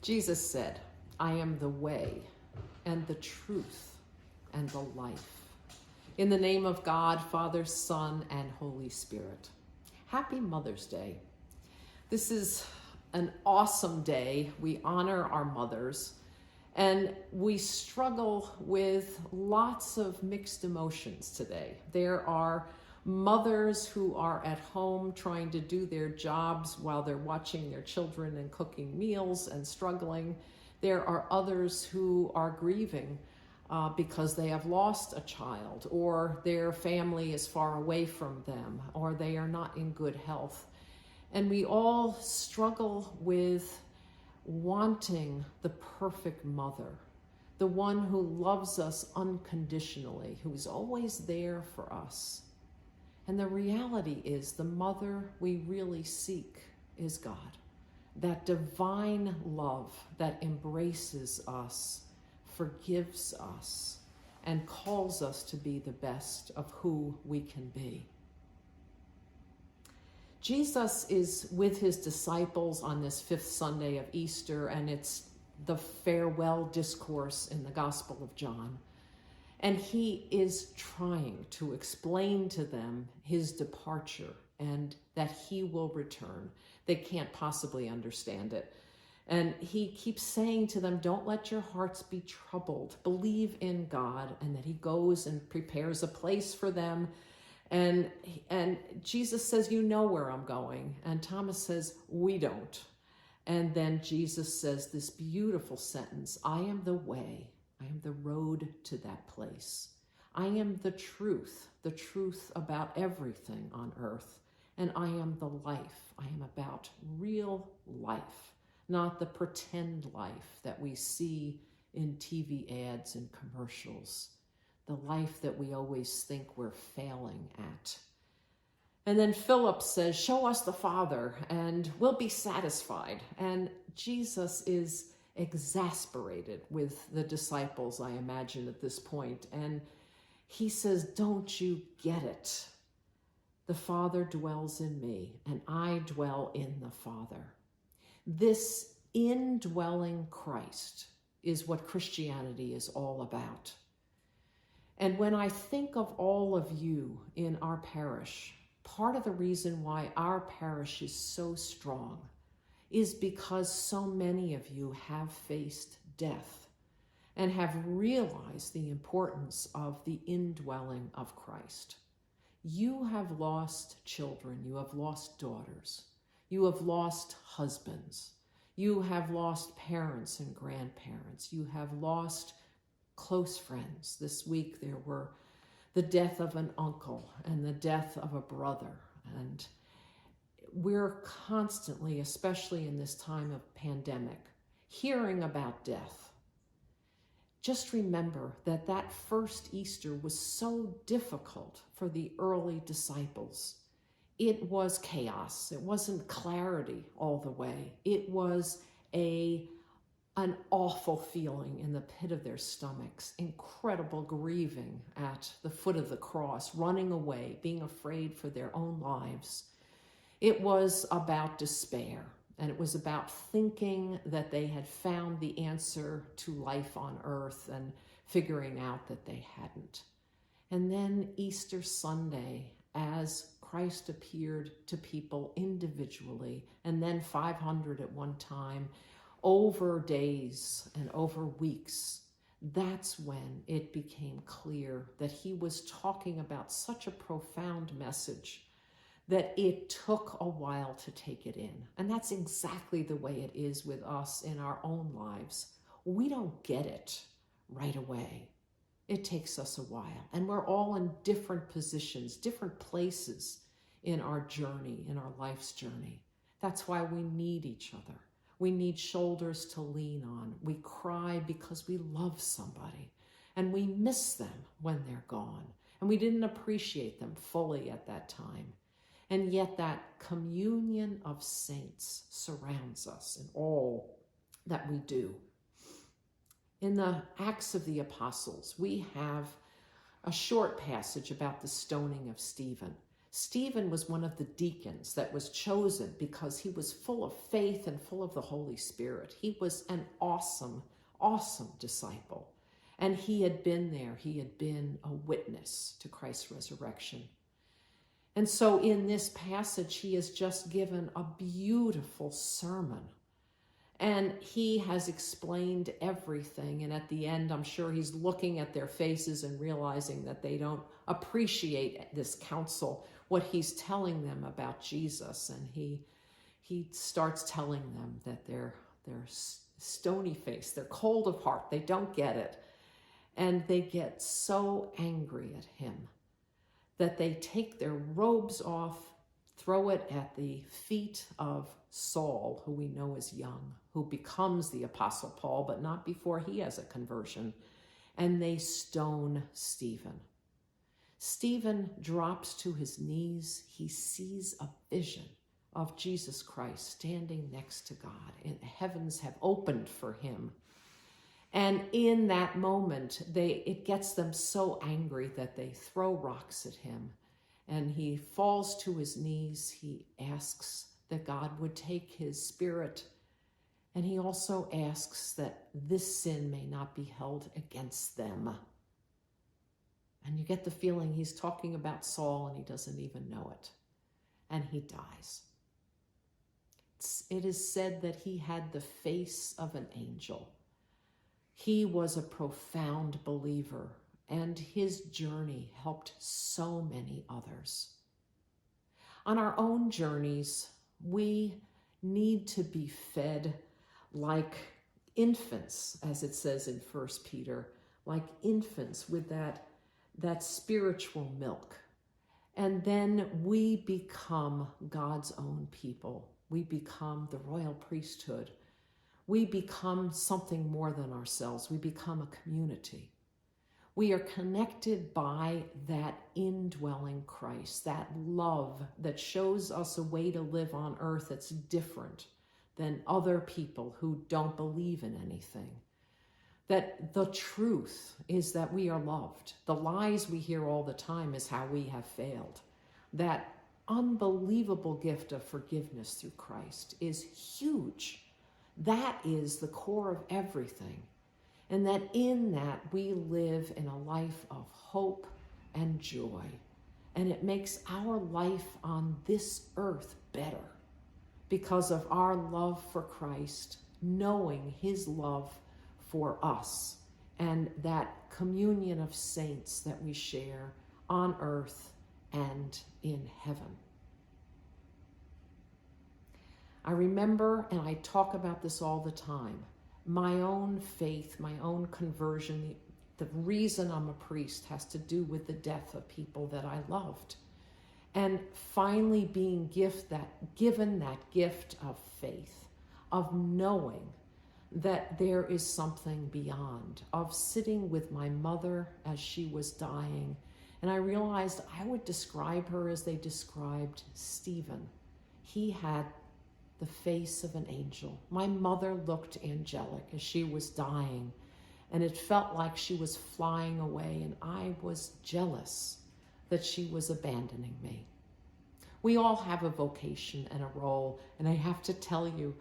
Jesus said, I am the way and the truth and the life. In the name of God, Father, Son, and Holy Spirit. Happy Mother's Day. This is an awesome day. We honor our mothers, and we struggle with lots of mixed emotions today. There are mothers who are at home trying to do their jobs while they're watching their children and cooking meals and struggling. There are others who are grieving because they have lost a child, or their family is far away from them, or they are not in good health. And we all struggle with wanting the perfect mother, the one who loves us unconditionally, who is always there for us. And the reality is the mother we really seek is God, that divine love that embraces us, forgives us, and calls us to be the best of who we can be. Jesus is with his disciples on this fifth Sunday of Easter, and it's the farewell discourse in the Gospel of John. And he is trying to explain to them his departure and that he will return. They can't possibly understand it. And he keeps saying to them, don't let your hearts be troubled. Believe in God, and that he goes and prepares a place for them. And Jesus says, you know where I'm going. And Thomas says, we don't. And then Jesus says this beautiful sentence, I am the way, I am the road to that place. I am the truth about everything on earth. And I am the life. I am about real life, not the pretend life that we see in TV ads and commercials, the life that we always think we're failing at. And then Philip says, show us the Father and we'll be satisfied. And Jesus is exasperated with the disciples, I imagine, at this point. And he says, don't you get it? The Father dwells in me, and I dwell in the Father. This indwelling Christ is what Christianity is all about. And when I think of all of you in our parish, part of the reason why our parish is so strong is because so many of you have faced death and have realized the importance of the indwelling of Christ. You have lost children, you have lost daughters, you have lost husbands, you have lost parents and grandparents, you have lost close friends. This week there were the death of an uncle and the death of a brother. And we're constantly, especially in this time of pandemic, hearing about death. Just remember that that first Easter was so difficult for the early disciples. It was chaos. It wasn't clarity all the way. It was an awful feeling in the pit of their stomachs, incredible grieving at the foot of the cross, running away, being afraid for their own lives. It was about despair, and it was about thinking that they had found the answer to life on earth and figuring out that they hadn't. And then Easter Sunday, as Christ appeared to people individually, and then 500 at one time, over days and over weeks, that's when it became clear that he was talking about such a profound message that it took a while to take it in. And that's exactly the way it is with us in our own lives. We don't get it right away. It takes us a while. And we're all in different positions, different places in our journey, in our life's journey. That's why we need each other. We need shoulders to lean on. We cry because we love somebody, and we miss them when they're gone, and we didn't appreciate them fully at that time. And yet that communion of saints surrounds us in all that we do. In the Acts of the Apostles, we have a short passage about the stoning of Stephen. Stephen was one of the deacons that was chosen because he was full of faith and full of the Holy Spirit. He was an awesome, awesome disciple. And he had been there. He had been a witness to Christ's resurrection. And so in this passage, he has just given a beautiful sermon. And he has explained everything. And at the end, I'm sure he's looking at their faces and realizing that they don't appreciate this counsel, what he's telling them about Jesus. And he starts telling them that they're stony-faced, they're cold of heart, they don't get it. And they get so angry at him that they take their robes off, throw it at the feet of Saul, who we know is young, who becomes the Apostle Paul, but not before he has a conversion, and they stone Stephen. Stephen drops to his knees. He sees a vision of Jesus Christ standing next to God, and the heavens have opened for him. And in that moment, it gets them so angry that they throw rocks at him. And he falls to his knees. He asks that God would take his spirit. And he also asks that this sin may not be held against them. And you get the feeling he's talking about Saul and he doesn't even know it. And he dies. It is said that he had the face of an angel. He was a profound believer, and his journey helped so many others. On our own journeys, we need to be fed like infants, as it says in 1 Peter, like infants with that spiritual milk. And then we become God's own people. We become the royal priesthood. We become something more than ourselves. We become a community. We are connected by that indwelling Christ, that love that shows us a way to live on earth that's different than other people who don't believe in anything. That the truth is that we are loved. The lies we hear all the time is how we have failed. That unbelievable gift of forgiveness through Christ is huge. That is the core of everything. And that in that we live in a life of hope and joy. And it makes our life on this earth better because of our love for Christ, knowing his love for us, and that communion of saints that we share on earth and in heaven. I remember, and I talk about this all the time, my own faith, my own conversion, the reason I'm a priest has to do with the death of people that I loved. And finally being given that gift of faith, of knowing that there is something beyond, of sitting with my mother as she was dying. And I realized I would describe her as they described Stephen. He had the face of an angel. My mother looked angelic as she was dying, and it felt like she was flying away, and I was jealous that she was abandoning me. We all have a vocation and a role, and I have to tell you,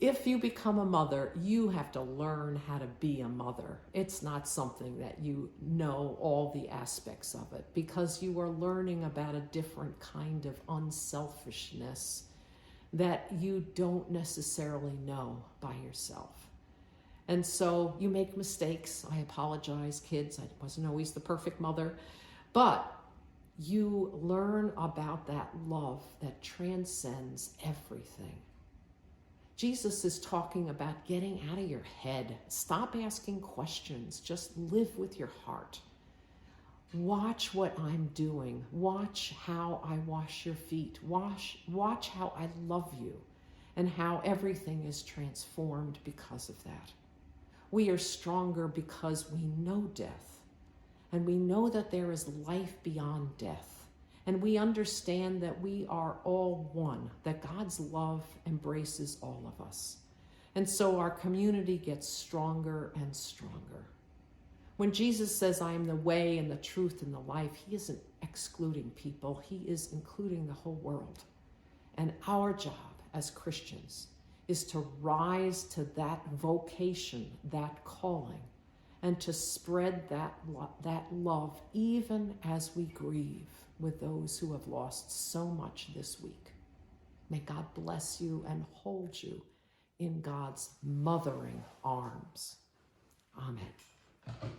if you become a mother, you have to learn how to be a mother. It's not something that you know all the aspects of it, because you are learning about a different kind of unselfishness that you don't necessarily know by yourself. And so you make mistakes. I apologize, kids. I wasn't always the perfect mother. But you learn about that love that transcends everything. Jesus is talking about getting out of your head. Stop asking questions. Just live with your heart. Watch what I'm doing. Watch how I wash your feet. Watch how I love you and how everything is transformed because of that. We are stronger because we know death, and we know that there is life beyond death, and we understand that we are all one, that God's love embraces all of us. And so our community gets stronger and stronger. When Jesus says, I am the way and the truth and the life, he isn't excluding people. He is including the whole world. And our job as Christians is to rise to that vocation, that calling, and to spread that love even as we grieve with those who have lost so much this week. May God bless you and hold you in God's mothering arms. Amen.